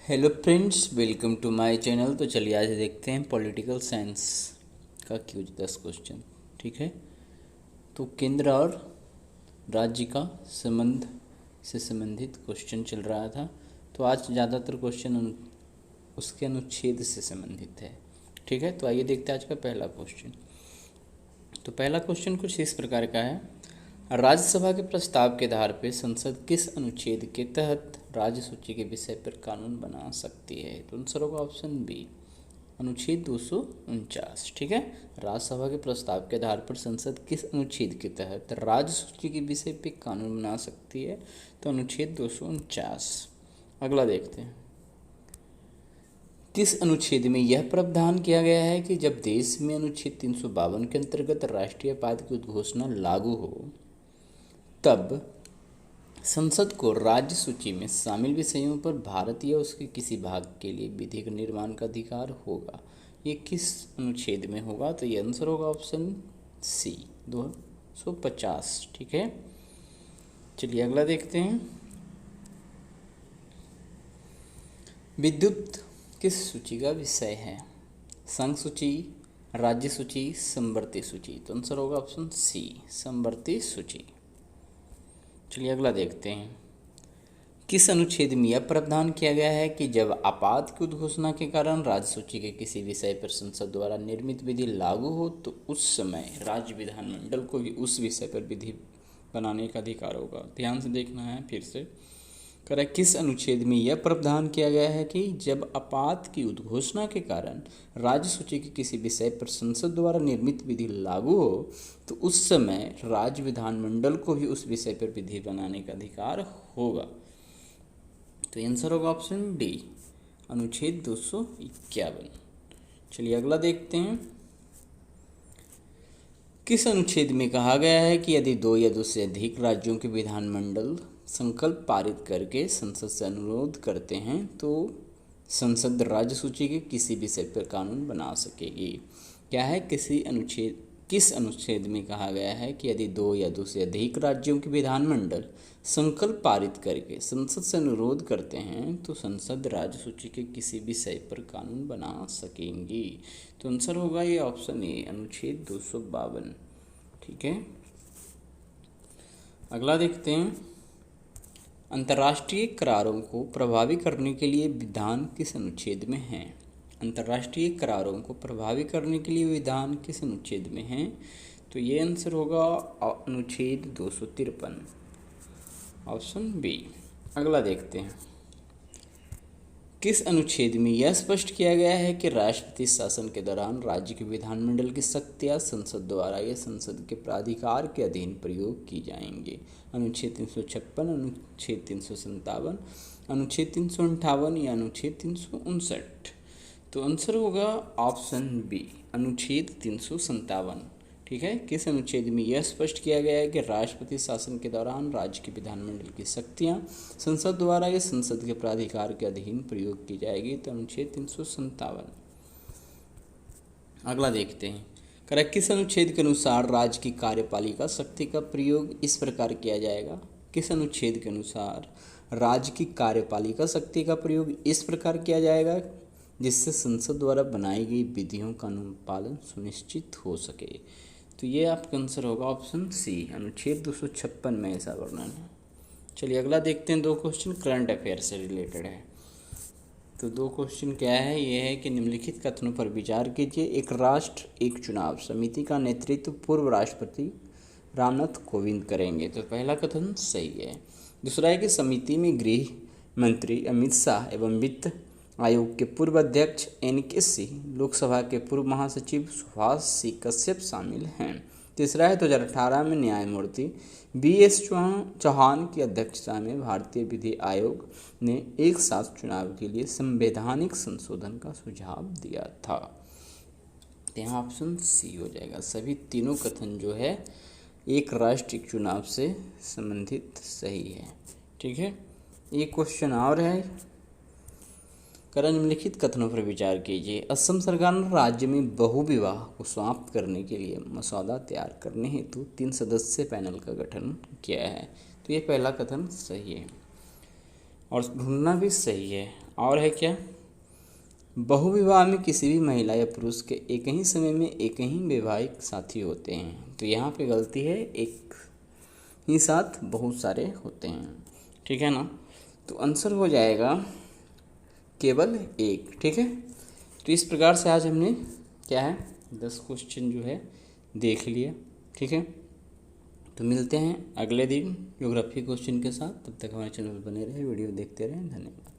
Hello friends, welcome to my channel. तो चलिए आज देखते हैं पॉलिटिकल साइंस का क्यूज 10 क्वेश्चन। ठीक है, तो केंद्र और राज्य का संबंध से संबंधित क्वेश्चन चल रहा था। तो आज ज़्यादातर क्वेश्चन उसके अनुच्छेद से संबंधित है। ठीक है, तो आइए देखते हैं आज का पहला क्वेश्चन। तो पहला क्वेश्चन कुछ इस प्रकार का है। राज्यसभा के प्रस्ताव के आधार पर संसद किस अनुच्छेद के तहत राज्य सूची के विषय पर कानून बना सकती है? तो आंसर होगा ऑप्शन बी, अनुच्छेद 249। ठीक है, राज्यसभा के प्रस्ताव के आधार पर संसद किस अनुच्छेद के तहत राज्य सूची के विषय पर कानून बना सकती है? तो अनुच्छेद 249। अगला देखते हैं। किस अनुच्छेद में यह प्रावधान किया गया है कि जब देश में अनुच्छेद 352 के अंतर्गत राष्ट्रीय आपात की उद्घोषणा लागू हो तब संसद को राज्य सूची में शामिल विषयों पर भारत या उसके किसी भाग के लिए विधि निर्माण का अधिकार होगा? ये किस अनुच्छेद में होगा? तो ये आंसर होगा ऑप्शन सी, 250। ठीक है, चलिए अगला देखते हैं। विद्युत किस सूची का विषय है? संघ सूची, राज्य सूची, समवर्ती सूची? तो आंसर होगा ऑप्शन सी, समवर्ती सूची। चलिए अगला देखते हैं। किस अनुच्छेद में यह प्रावधान किया गया है कि जब आपात की उद्घोषणा के कारण राज्य सूची के किसी विषय पर संसद द्वारा निर्मित विधि लागू हो तो उस समय राज्य विधानमंडल को भी उस विषय पर विधि बनाने का अधिकार होगा? ध्यान से देखना है फिर से। करें, किस अनुच्छेद में यह प्रावधान किया गया है कि जब आपात की उद्घोषणा के कारण राज्य सूची के किसी विषय पर संसद द्वारा निर्मित विधि लागू हो तो उस समय राज्य विधानमंडल को भी उस विषय पर विधि बनाने का अधिकार होगा? तो आंसर होगा ऑप्शन डी, अनुच्छेद 251। चलिए अगला देखते हैं। किस अनुच्छेद में कहा गया है कि यदि दो या दो से अधिक राज्यों के विधानमंडल संकल्प पारित करके संसद से अनुरोध करते हैं तो संसद राज्य सूची के किसी विषय पर कानून बना सकेगी? क्या है, किस अनुच्छेद में कहा गया है कि यदि दो या दो से अधिक राज्यों के विधानमंडल संकल्प पारित करके संसद से अनुरोध करते हैं तो संसद राज्य सूची के किसी विषय पर कानून बना सकेंगी? तो आंसर होगा ये ऑप्शन ए, अनुच्छेद 252। ठीक है, अगला देखते हैं। अंतर्राष्ट्रीय करारों को प्रभावी करने के लिए विधान किस अनुच्छेद में है? अंतर्राष्ट्रीय करारों को प्रभावी करने के लिए विधान किस अनुच्छेद में है? तो ये आंसर होगा अनुच्छेद 253, ऑप्शन बी। अगला देखते हैं। किस अनुच्छेद में यह स्पष्ट किया गया है कि राष्ट्रपति शासन के दौरान राज्य के विधानमंडल की शक्तियाँ संसद द्वारा या संसद के प्राधिकार के अधीन प्रयोग की जाएंगी? अनुच्छेद 356, अनुच्छेद 357, अनुच्छेद 358 या अनुच्छेद 359? तो आंसर होगा ऑप्शन बी, अनुच्छेद 357। ठीक है, किस अनुच्छेद में यह स्पष्ट किया गया है कि राष्ट्रपति शासन के दौरान राज्य के विधानमंडल की शक्तियां संसद द्वारा या संसद के प्राधिकार के अधीन प्रयोग की जाएगी? तो अनुच्छेद 357। अगला देखते हैं। करेक्ट, किस अनुच्छेद के अनुसार राज्य की कार्यपालिका शक्ति का प्रयोग इस प्रकार किया जाएगा? किस अनुच्छेद के अनुसार राज्य की कार्यपालिका शक्ति का प्रयोग इस प्रकार किया जाएगा जिससे संसद द्वारा बनाई गई विधियों का अनुपालन सुनिश्चित हो सके? तो ये आपका आंसर होगा ऑप्शन सी, अनुच्छेद 256 में ऐसा वर्णन है। चलिए अगला देखते हैं। दो क्वेश्चन करंट अफेयर से रिलेटेड है। तो दो क्वेश्चन क्या है, ये है कि निम्नलिखित कथनों पर विचार कीजिए। एक राष्ट्र एक चुनाव समिति का नेतृत्व पूर्व राष्ट्रपति रामनाथ कोविंद करेंगे। तो पहला कथन सही है। दूसरा है कि समिति में गृह मंत्री अमित शाह एवं वित्त आयोग के पूर्व अध्यक्ष NK सिंह, लोकसभा के पूर्व महासचिव सुभाष सी कश्यप शामिल हैं। तीसरा है 2018 में न्यायमूर्ति BS चौहान की अध्यक्षता में भारतीय विधि आयोग ने एक साथ चुनाव के लिए संवैधानिक संशोधन का सुझाव दिया था। तो यहाँ ऑप्शन सी हो जाएगा। सभी तीनों कथन जो है एक राष्ट्र एक चुनाव से संबंधित सही है। ठीक है, एक क्वेश्चन और है। निम्नलिखित कथनों पर विचार कीजिए। असम सरकार ने राज्य में बहुविवाह को समाप्त करने के लिए मसौदा तैयार करने हेतु 3 सदस्यीय पैनल का गठन किया है। तो ये पहला कथन सही है और ढूंढना भी सही है। और है क्या, बहुविवाह में किसी भी महिला या पुरुष के एक ही समय में एक ही वैवाहिक साथी होते हैं। तो यहाँ पे गलती है, एक ही साथ बहुत सारे होते हैं, ठीक है ना। तो आंसर हो जाएगा केवल एक, ठीक है। तो इस प्रकार से आज हमने क्या है 10 क्वेश्चन जो है देख लिया, ठीक है। तो मिलते हैं अगले दिन ज्योग्राफी क्वेश्चन के साथ, तब तक हमारे चैनल पर बने रहे, वीडियो देखते रहें। धन्यवाद।